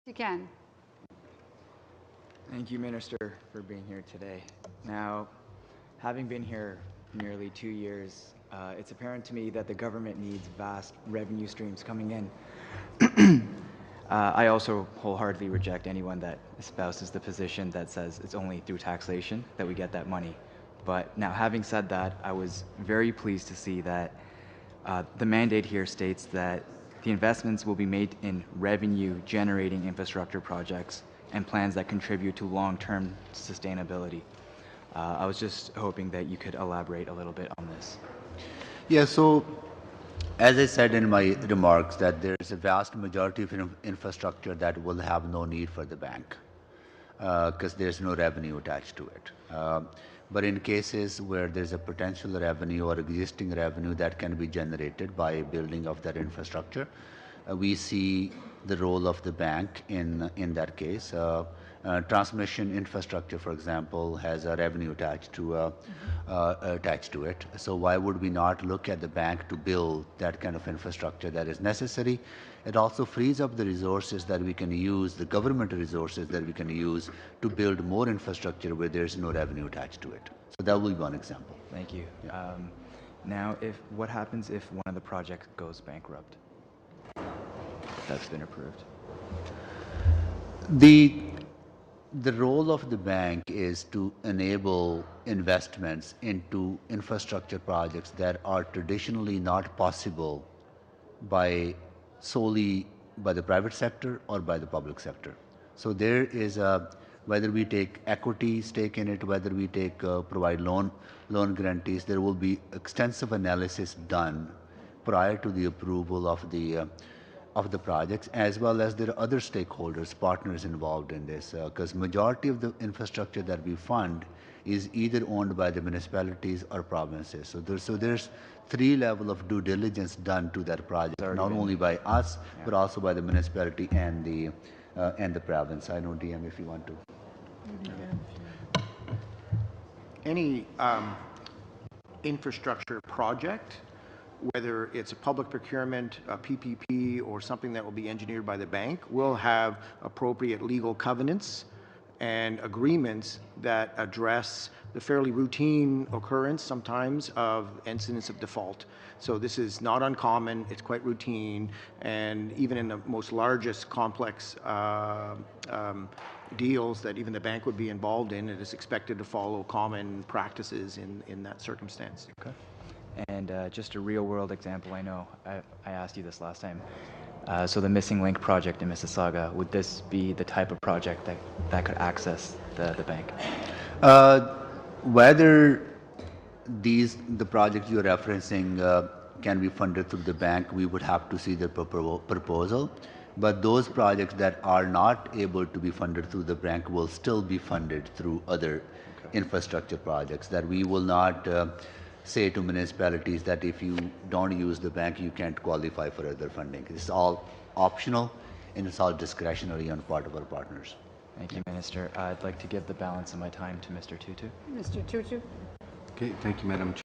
Sikand. Thank you, Minister, for being here today. Now, having been here nearly 2 years, it's apparent to me that the government needs vast revenue streams coming in. I also wholeheartedly reject anyone that espouses the position that says it's only through taxation that we get that money. But now, having said that, I was very pleased to see that the mandate here states that the investments will be made in revenue-generating infrastructure projects and plans that contribute to long-term sustainability. I was just hoping that you could elaborate a little bit on this. Yeah, so as I said in my remarks, that there is a vast majority of infrastructure that will have no need for the bank because there's no revenue attached to it. But in cases where there's a potential revenue or existing revenue that can be generated by building of that infrastructure, we see the role of the bank in that case. Transmission infrastructure, for example, has a revenue attached to it. So why would we not look at the bank to build that kind of infrastructure that is necessary? It also frees up the resources that we can use, the government resources that we can use to build more infrastructure where there's no revenue attached to it. So that will be one example. Thank you. Yeah. Now, what happens if one of the projects goes bankrupt? That's been approved. The role of the bank is to enable investments into infrastructure projects that are traditionally not possible solely by the private sector or by the public sector. So there is whether we take equity stake in it, whether we provide loan guarantees, there will be extensive analysis done prior to the approval of the projects, as well as there are other stakeholders, partners involved in this, because majority of the infrastructure that we fund is either owned by the municipalities or provinces. So there's 3 levels of due diligence done to that project, not only by us, but also by the municipality and the province. I know DM if you want to. Any infrastructure project, whether it's a public procurement, a PPP, or something that will be engineered by the bank, will have appropriate legal covenants and agreements that address the fairly routine occurrence sometimes of incidents of default. So this is not uncommon, it's quite routine, and even in the most largest complex deals that even the bank would be involved in, it is expected to follow common practices in that circumstance. Okay. And just a real-world example, I know I asked you this last time. So the Missing Link project in Mississauga, would this be the type of project that could access the bank? Whether the projects you're referencing can be funded through the bank, we would have to see the proposal. But those projects that are not able to be funded through the bank will still be funded through other infrastructure projects, that we will not say to municipalities that if you don't use the bank, you can't qualify for other funding. It's all optional and it's all discretionary on part of our partners. Thank you, Minister. I'd like to give the balance of my time to Mr. Tutu. Mr. Tutu. Okay, thank you, Madam Chair.